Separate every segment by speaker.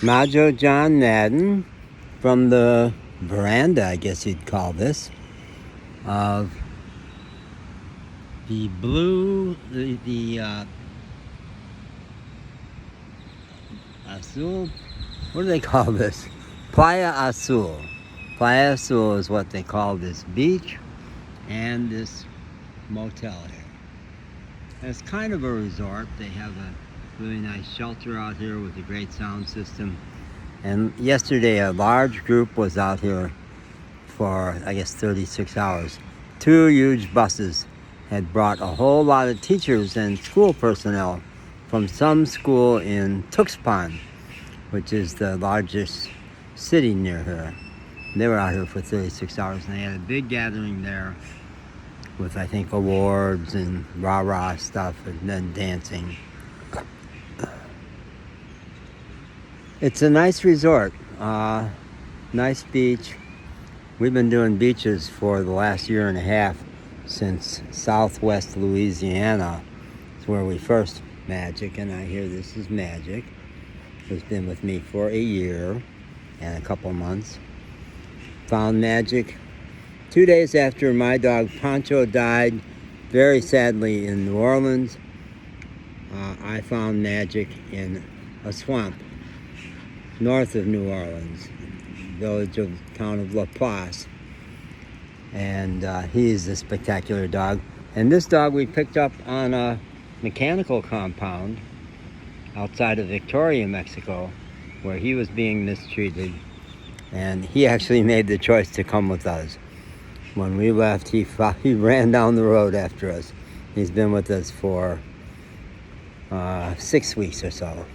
Speaker 1: Majo John Madden from the veranda, I guess you'd call this, of the Azul, what do they call this? Playa Azul. Playa Azul is what they call this beach and this motel here. It's kind of a resort. They have a really nice shelter out here with a great sound system. And yesterday a large group was out here for, I guess, 36 hours. 2 huge buses had brought a whole lot of teachers and school personnel from some school in Tuxpan, which is the largest city near here. And they were out here for 36 hours and they had a big gathering there with, I think, awards and rah-rah stuff and then dancing. It's a nice resort, nice beach. We've been doing beaches for the last year and a half since Southwest Louisiana. It's where we first Magic, and I hear this is Magic, who's been with me for a year and a couple months. Found Magic 2 days after my dog Pancho died, very sadly, in New Orleans. I found Magic in a swamp north of New Orleans, town of La Place. And he's a spectacular dog. And this dog we picked up on a mechanical compound outside of Victoria, Mexico, where he was being mistreated. And he actually made the choice to come with us. When we left, he ran down the road after us. He's been with us for 6 weeks or so.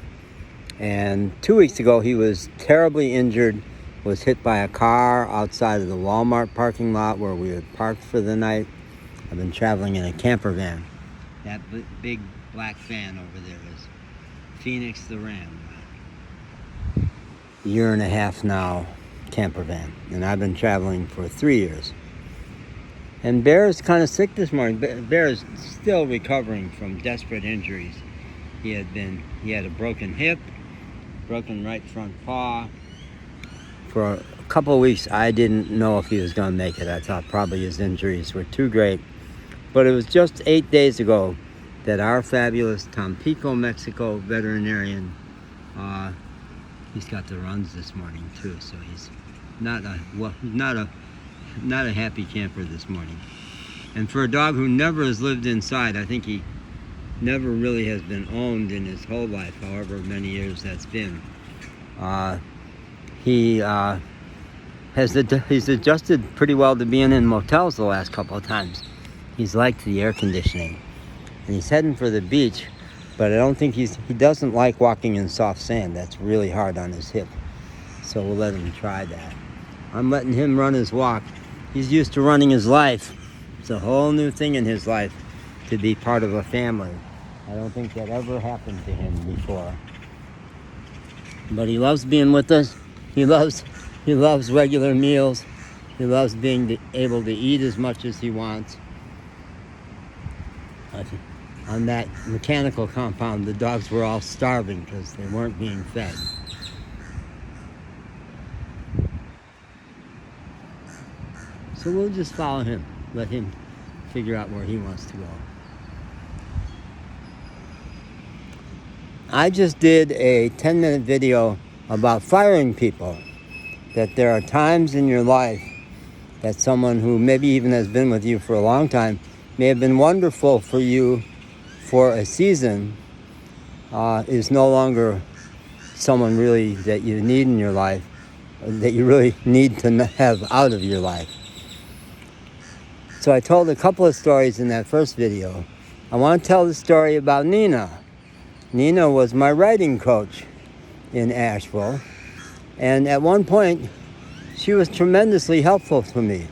Speaker 1: And 2 weeks ago, he was terribly injured, was hit by a car outside of the Walmart parking lot where we had parked for the night. I've been traveling in a camper van. That big black van over there is Phoenix the Ram. Year and a half now, camper van. And I've been traveling for 3 years. And Bear is kind of sick this morning. Bear is still recovering from desperate injuries. He had a broken hip, broken right front paw. For a couple of weeks, I didn't know if he was going to make it. I thought probably his injuries were too great. But it was just 8 days ago that our fabulous Tampico, Mexico veterinarian, he's got the runs this morning too, so he's not a happy camper this morning. And for a dog who never has lived inside, I think he never really has been owned in his whole life, however many years that's been. He's adjusted pretty well to being in motels the last couple of times. He's liked the air conditioning. And he's heading for the beach, but I don't think he doesn't like walking in soft sand. That's really hard on his hip. So we'll let him try that. I'm letting him run his walk. He's used to running his life. It's a whole new thing in his life to be part of a family. I don't think that ever happened to him before. But he loves being with us. He loves regular meals. He loves being able to eat as much as he wants. On that mechanical compound, the dogs were all starving because they weren't being fed. So we'll just follow him, let him figure out where he wants to go. I just did a 10-minute video about firing people. That there are times in your life that someone who maybe even has been with you for a long time may have been wonderful for you for a season, is no longer someone really that you need in your life, that you really need to have out of your life. So I told a couple of stories in that first video. I want to tell the story about Nina. Nina was my writing coach in Asheville. And at one point, she was tremendously helpful to me.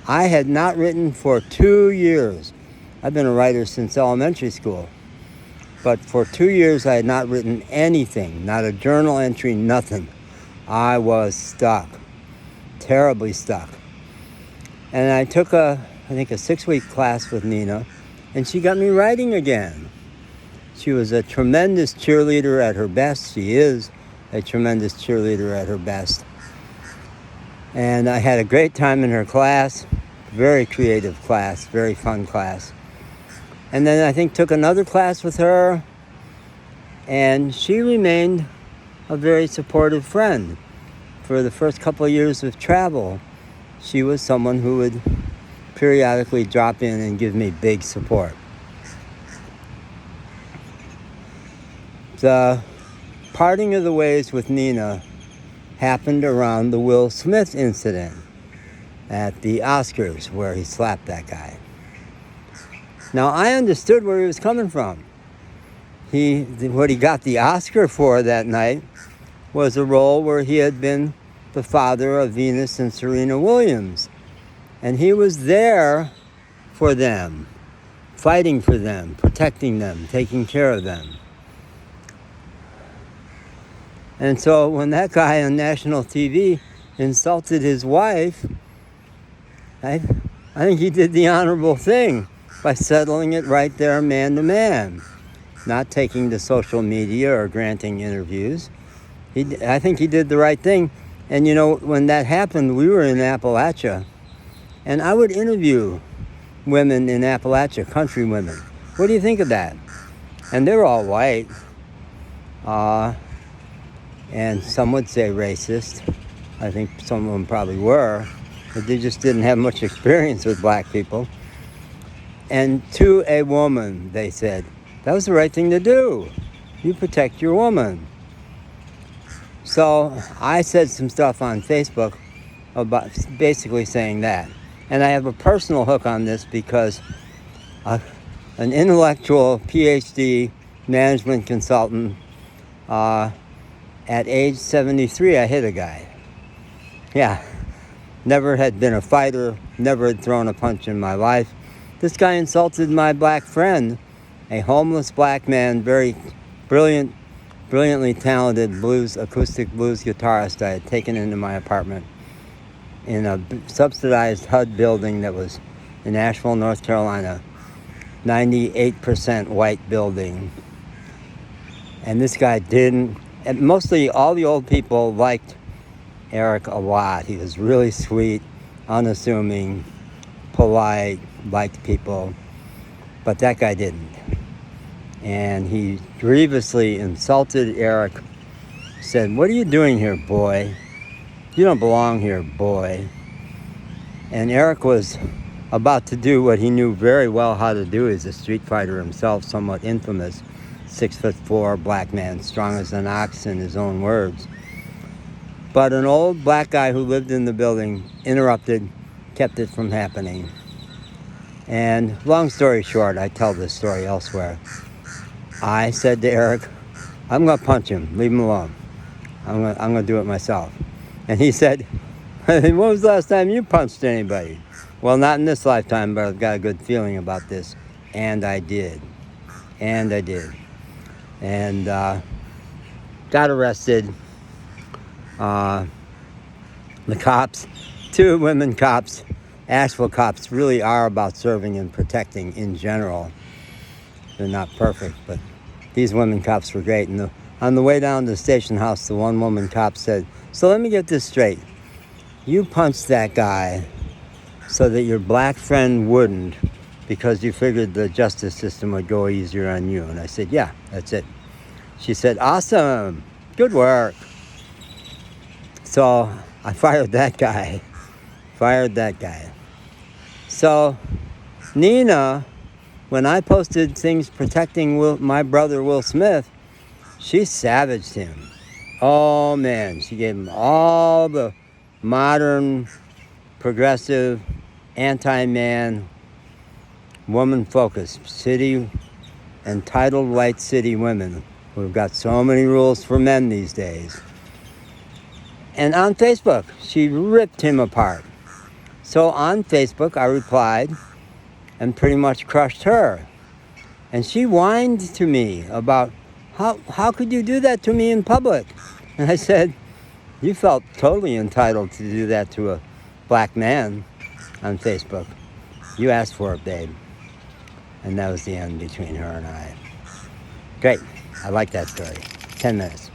Speaker 1: I had not written for 2 years. I've been a writer since elementary school. But for 2 years, I had not written anything, not a journal entry, nothing. I was stuck, terribly stuck. And I took I think a 6-week class with Nina, and she got me writing again. She was a tremendous cheerleader at her best. She is a tremendous cheerleader at her best. And I had a great time in her class, very creative class, very fun class. And then I think took another class with her, and she remained a very supportive friend. For the first couple of years of travel, she was someone who would periodically drop in and give me big support. The parting of the ways with Nina happened around the Will Smith incident at the Oscars, where he slapped that guy. Now, I understood where he was coming from. What he got the Oscar for that night was a role where he had been the father of Venus and Serena Williams. And he was there for them, fighting for them, protecting them, taking care of them. And so when that guy on national TV insulted his wife, I think he did the honorable thing by settling it right there, man to man, not taking to social media or granting interviews. I think he did the right thing. And when that happened, we were in Appalachia, and I would interview women in Appalachia, country women. What do you think of that? And they were all white. And some would say racist. I think some of them probably were, but they just didn't have much experience with black people. And to a woman, they said, that was the right thing to do. You protect your woman. So I said some stuff on Facebook about basically saying that. And I have a personal hook on this because an intellectual PhD management consultant, at age 73, I hit a guy. Yeah, never had been a fighter, never had thrown a punch in my life. This guy insulted my black friend, a homeless black man, very brilliantly talented acoustic blues guitarist I had taken into my apartment in a subsidized HUD building that was in Asheville, North Carolina, 98% white building. And this guy didn't. And mostly all the old people liked Eric a lot. He was really sweet, unassuming, polite, liked people. But that guy didn't. And he grievously insulted Eric, said, "What are you doing here, boy? You don't belong here, boy." And Eric was about to do what he knew very well how to do. He's a street fighter himself, somewhat infamous. 6'4", black man, strong as an ox in his own words. But an old black guy who lived in the building interrupted, kept it from happening. And long story short, I tell this story elsewhere. I said to Eric, I'm going to punch him, leave him alone. I'm going to do it myself. And he said, when was the last time you punched anybody? Well, not in this lifetime, but I've got a good feeling about this. And I did. And got arrested. The cops, 2 women cops, Asheville cops, really are about serving and protecting in general. They're not perfect, but these women cops were great. And on the way down to the station house, the one woman cop said, "So let me get this straight. You punched that guy so that your black friend wouldn't, because you figured the justice system would go easier on you." And I said, "Yeah, that's it." She said, "Awesome, good work." So I fired that guy. So Nina, when I posted things protecting my brother Will Smith, she savaged him. Oh man, she gave him all the modern, progressive, anti-man, woman-focused city, entitled white city women who've got so many rules for men these days. And on Facebook, she ripped him apart. So on Facebook, I replied and pretty much crushed her. And she whined to me about, how could you do that to me in public? And I said, you felt totally entitled to do that to a black man on Facebook. You asked for it, babe. And that was the end between her and I. Great. I like that story. 10 minutes.